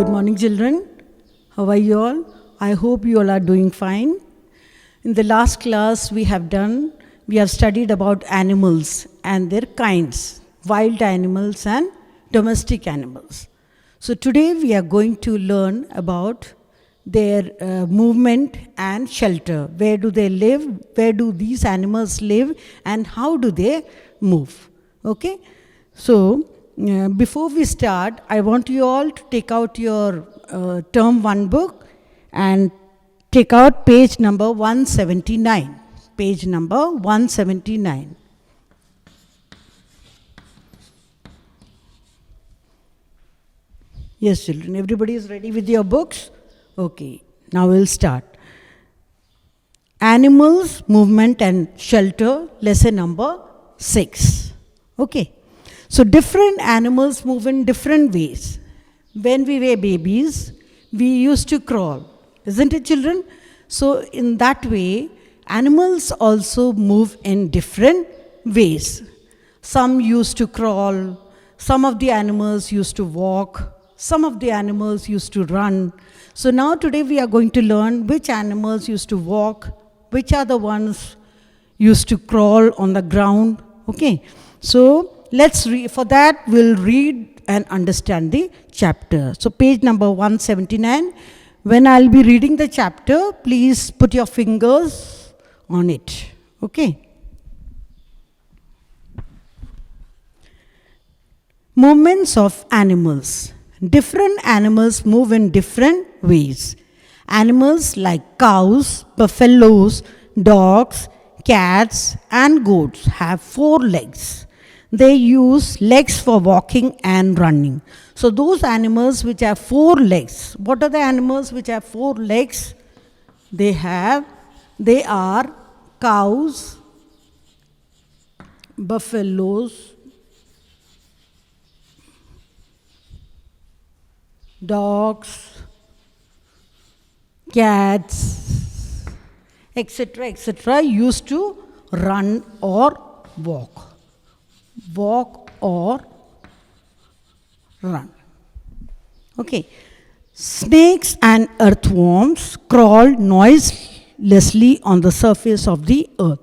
Good morning, children. How are you all? I hope you all are doing fine. In the last class we have studied about animals and their kinds, wild animals and domestic animals. So today we are going to learn about their movement and shelter. Where do they live? Where do these animals live? And how do they move? Okay? So, before we start, I want you all to take out your term 1 book and take out page number 179. Page number 179. Yes, children, everybody is ready with your books? Okay, now we'll start. Animals, movement and shelter, lesson number 6. Okay. So different animals move in different ways. When we were babies, we used to crawl, isn't it, children? So in that way, animals also move in different ways. Some used to crawl, some of the animals used to walk, some of the animals used to run. So now today we are going to learn which animals used to walk, which are the ones used to crawl on the ground. Okay, so let's read. For that, we'll read and understand the chapter. So page number 179. When I'll be reading the chapter, please put your fingers on it. Okay. Movements of animals. Different animals move in different ways. Animals like cows, buffaloes, dogs, cats, and goats have 4 legs. They use legs for walking and running. So those animals which have 4 legs, what are the animals which have 4 legs? They are cows, buffaloes, dogs, cats, etc., used to run or walk. Walk or run. Okay. Snakes and earthworms crawl noiselessly on the surface of the earth.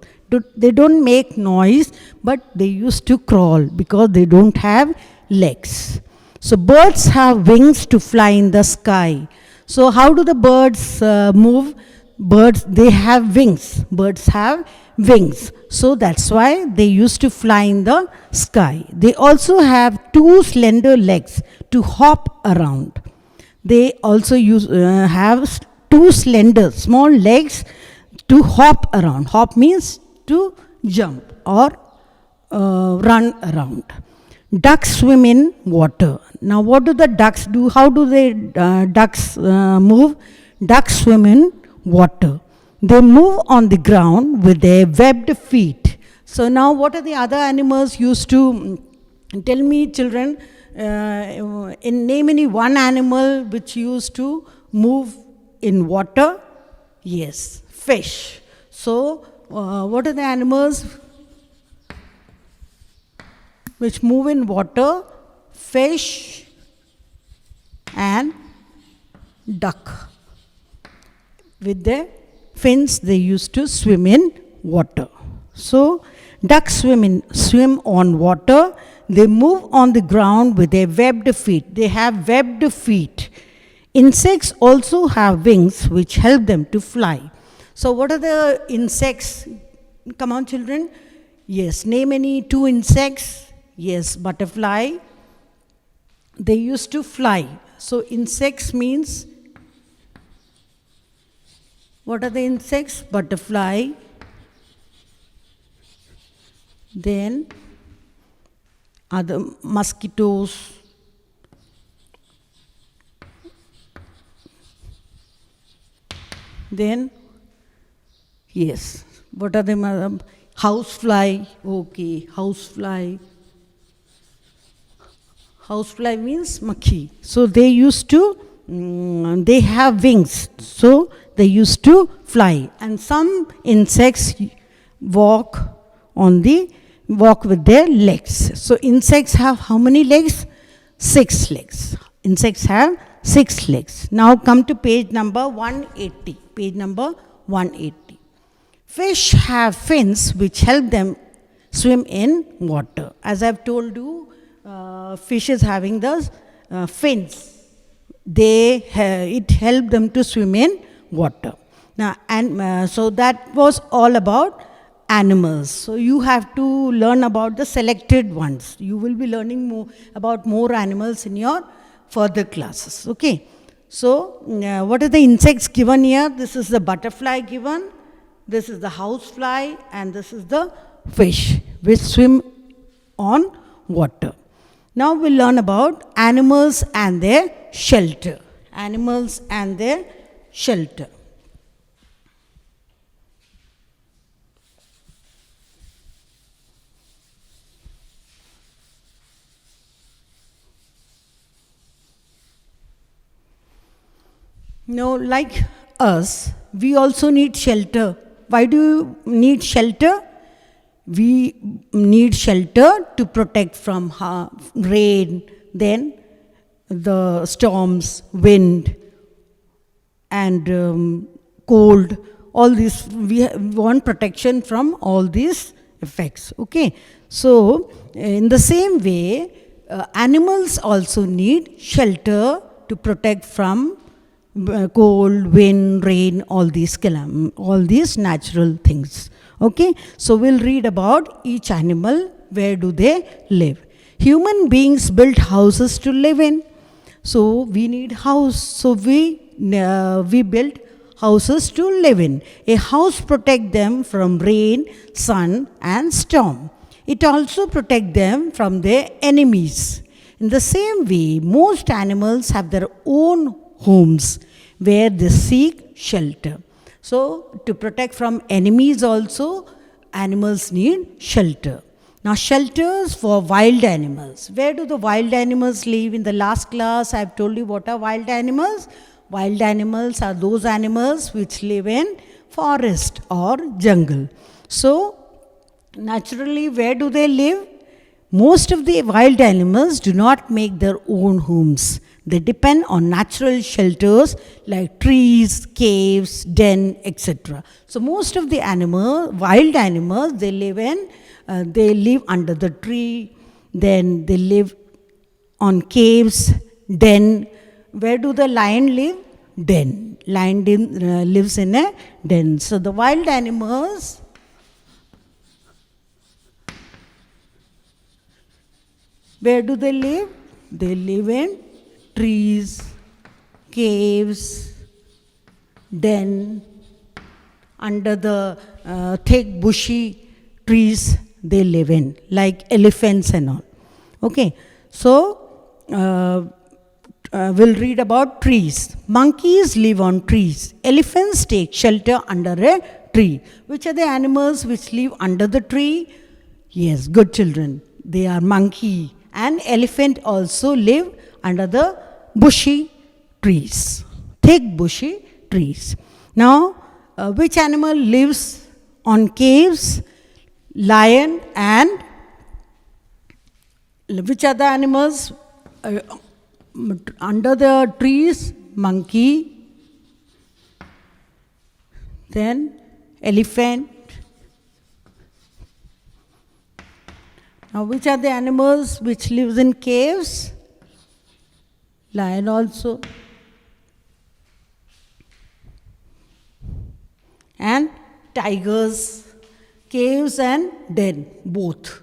They don't make noise, but they used to crawl because they don't have legs. So birds have wings to fly in the sky. So how do the birds move? Birds, they have wings. Birds have wings. So that's why they used to fly in the sky. They also have 2 slender legs to hop around. They also have 2 slender, small legs to hop around. Hop means to jump or run around. Ducks swim in water. Now what do the ducks do? How do they ducks move? Ducks swim in water. They move on the ground with their webbed feet. So now what are the other animals used to, tell me, children, name any one animal which used to move in water? Yes, fish. So what are the animals which move in water? Fish and duck. With their fins, they used to swim in water. So ducks swim on water. They move on the ground with their webbed feet. They have webbed feet. Insects also have wings which help them to fly. So what are the insects? Come on, children. Yes, name any 2 insects. Yes, butterfly. They used to fly. So insects means, what are the insects? Butterfly. Then other mosquitoes. Then, yes, what are the housefly? Okay, housefly. Housefly means makhi. So they used to, they have wings. So they used to fly. And some insects walk with their legs. So insects have how many legs? 6 legs. Insects have 6 legs. Now come to page number 180. Page number 180. Fish have fins which help them swim in water. As I've told you, fish is having the fins. It helped them to swim in water. Now, and so that was all about animals. So you have to learn about the selected ones. You will be learning more about more animals in your further classes. Okay. So what are the insects given here? This is the butterfly given. This is the housefly, and this is the fish which swim on water. Now we'll learn about animals and their shelter. Animals and their shelter. Now, like us, we also need shelter. Why do you need shelter? We need shelter to protect from rain, then the storms, wind, and cold. All these, we want protection from all these effects. Okay. So, in the same way, animals also need shelter to protect from cold, wind, rain, all these natural things. Okay, so we'll read about each animal. Where do they live? Human beings build houses to live in. So we need house. So we build houses to live in. A house protects them from rain, sun, and storm. It also protects them from their enemies. In the same way, most animals have their own homes where they seek shelter. So, to protect from enemies also, animals need shelter. Now, shelters for wild animals. Where do the wild animals live? In the last class, I have told you what are wild animals. Wild animals are those animals which live in forest or jungle. So, naturally, where do they live? Most of the wild animals do not make their own homes. They depend on natural shelters like trees, caves, den, etc. So most of the wild animals, they live under the tree, then they live on caves, den. Where do the lion live? Den. Lion lives in a den. So the wild animals, where do they live? They live in trees, caves, den, under the thick bushy trees they live in, like elephants and all. Okay, so we'll read about trees. Monkeys live on trees. Elephants take shelter under a tree. Which are the animals which live under the tree? Yes, good children. They are monkey and elephant also live under the bushy trees, thick bushy trees. Now, which animal lives on caves? Lion. And which other animals under the trees? Monkey, then elephant. Now, which are the animals which lives in caves? Lion also. And tigers, caves and den, both.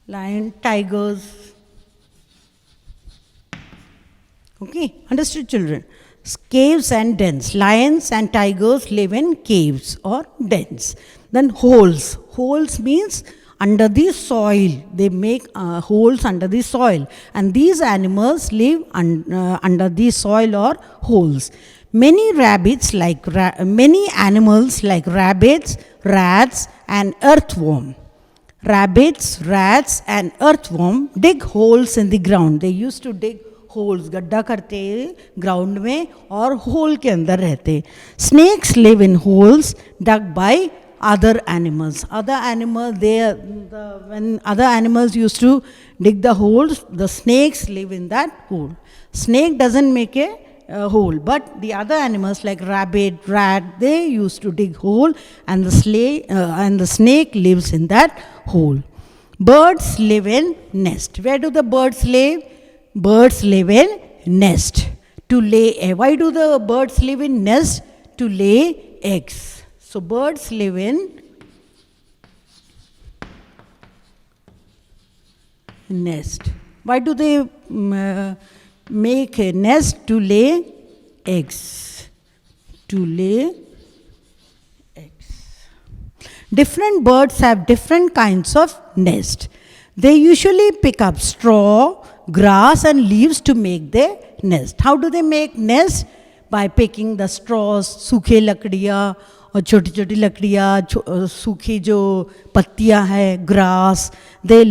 Lion, tigers. Okay, understood children? Caves and dens. Lions and tigers live in caves or dens. Then holes. Holes means under the soil. They make holes under the soil. And these animals live under the soil or holes. Many animals like rabbits, rats, and earthworm. Rabbits, rats, and earthworm dig holes in the ground. They used to dig holes, गड्ढा करते ground में और hole के अंदर रहते. Snakes live in holes dug by other animals. Other animals, when other animals used to dig the holes, the snakes live in that hole. Snake doesn't make a hole, but the other animals like rabbit, rat, they used to dig hole, and the snake lives in that hole. Birds live in nest. Where do the birds live? Birds live in nest to lay egg. Why do the birds live in nest? To lay eggs. So birds live in nest. Why do they make a nest? To lay eggs. To lay eggs. Different birds have different kinds of nest. They usually pick up straw, grass and leaves to make their nest. How do they make nest? By picking the straws, सूखे लकड़ियाँ और छोटी छोटी लकड़ियाँ, सूखी जो पत्तियाँ हैं, grass. They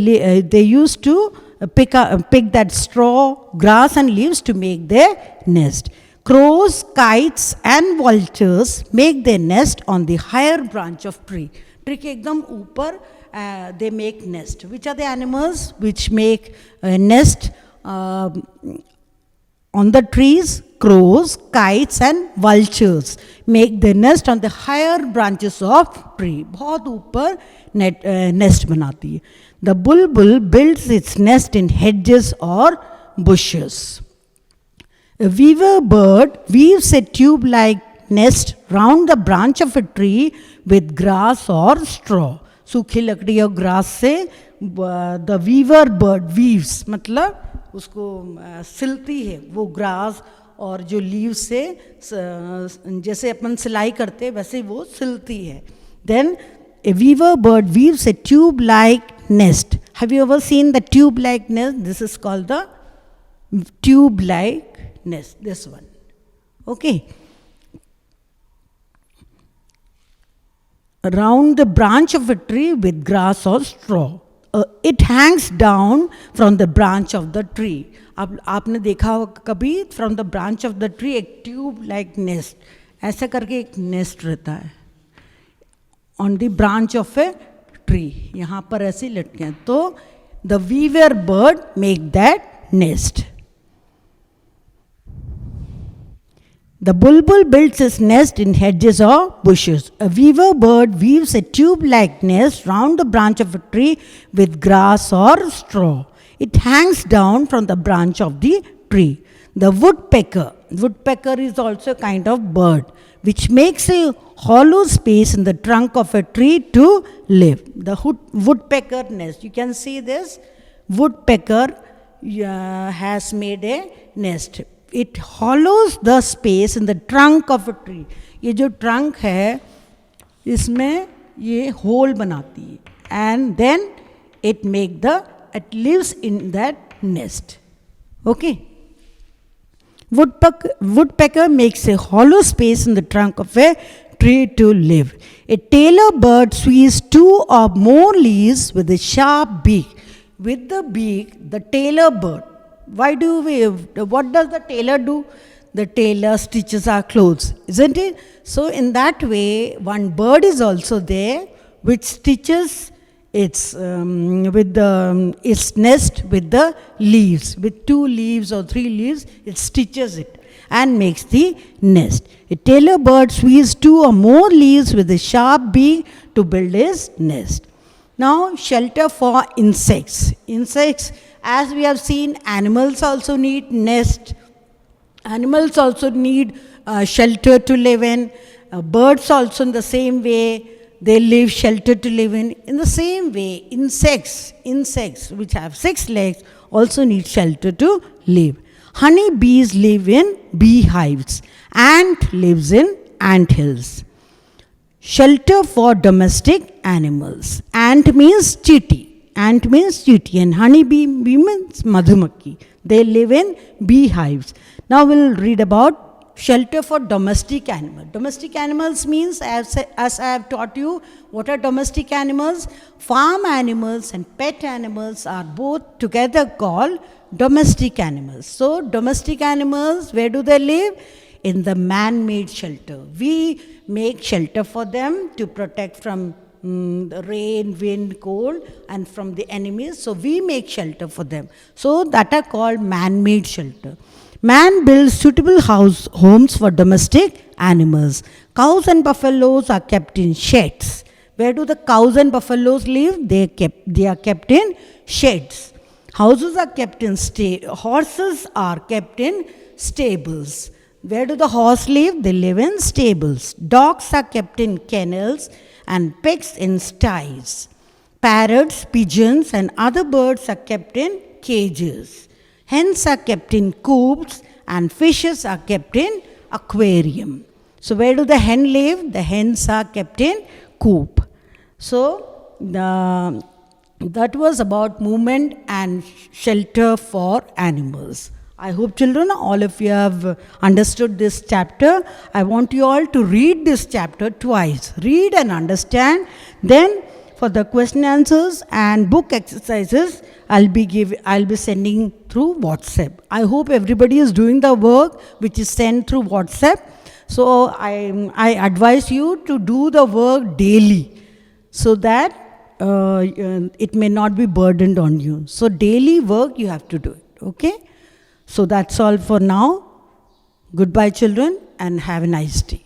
used to pick that straw, grass and leaves to make their nest. Crows, kites and vultures make their nest on the higher branch of tree. Tree के एकदम ऊपर they make nest. Which are the animals which make a nest on the trees? Crows, kites and vultures make their nest on the higher branches of tree. बहुत ऊपर nest बनाती है. The bulbul builds its nest in hedges or bushes. A weaver bird weaves a tube-like nest round the branch of a tree with grass or straw. सूखी लकड़ी और grass से the weaver bird weaves, मतलब उसको सिलती है वो grass और जो leaves से, जैसे अपन सिलाई करते वैसे वो सिलती है. Then a weaver bird weaves a tube-like nest. Have you ever seen the tube-like nest? This is called the tube-like nest, this one. Okay. Around the branch of a tree with grass or straw. It hangs down from the branch of the tree. अब आपने देखा होगा कभी from the branch of the tree एक tube-like nest, ऐसा करके एक nest रहता है on the branch of a tree. यहाँ पर ऐसे लटके हैं. तो the weaver bird make that nest. The bulbul builds its nest in hedges or bushes. A weaver bird weaves a tube-like nest round the branch of a tree with grass or straw. It hangs down from the branch of the tree. The woodpecker is also a kind of bird which makes a hollow space in the trunk of a tree to live. The woodpecker nest. You can see this. Woodpecker has made a nest. It hollows the space in the trunk of a tree. ये जो trunk है इसमें ये hole बनाती है and then it lives in that nest. Okay. Woodpecker makes a hollow space in the trunk of a tree to live. A tailor bird squeezes 2 or more leaves with a sharp beak. With the beak, the tailor bird. What does the tailor do? The tailor stitches our clothes, isn't it? So in that way, one bird is also there which stitches its nest with the leaves. With 2 leaves or 3 leaves, it stitches it and makes the nest. A tailor bird squeezes 2 or more leaves with a sharp beak to build his nest. Now, shelter for insects. Insects, as we have seen, animals also need nest. Animals also need shelter to live in. Birds also in the same way, they live shelter to live in. In the same way, insects which have 6 legs also need shelter to live. Honey bees live in beehives. Ant lives in ant hills. Shelter for domestic animals. Ant means cheetah. Ant means cheetah and honeybee means madhumakki. They live in beehives. Now we'll read about shelter for domestic animals. Domestic animals means, as I have taught you, what are domestic animals? Farm animals and pet animals are both together called domestic animals. So domestic animals, where do they live? in the man-made shelter. We make shelter for them to protect from the rain, wind, cold, and from the enemies. So we make shelter for them. So that are called man-made shelter. Man builds suitable homes for domestic animals. Cows and buffaloes are kept in sheds. Where do the cows and buffaloes live? They are kept in sheds. Houses are kept in horses are kept in stables. Where do the horse live? They live in stables. Dogs are kept in kennels and pigs in sties. Parrots, pigeons, and other birds are kept in cages. Hens are kept in coops and fishes are kept in aquarium. So where do the hen live? The hens are kept in coop. So that was about movement and shelter for animals. I hope, children, all of you have understood this chapter. I want you all to read this chapter twice. Read and understand. Then for the question answers and book exercises, I'll be sending through WhatsApp. I hope everybody is doing the work which is sent through WhatsApp. So I advise you to do the work daily so that it may not be burdened on you. So daily work you have to do it. Okay? So that's all for now. Goodbye, children, and have a nice day.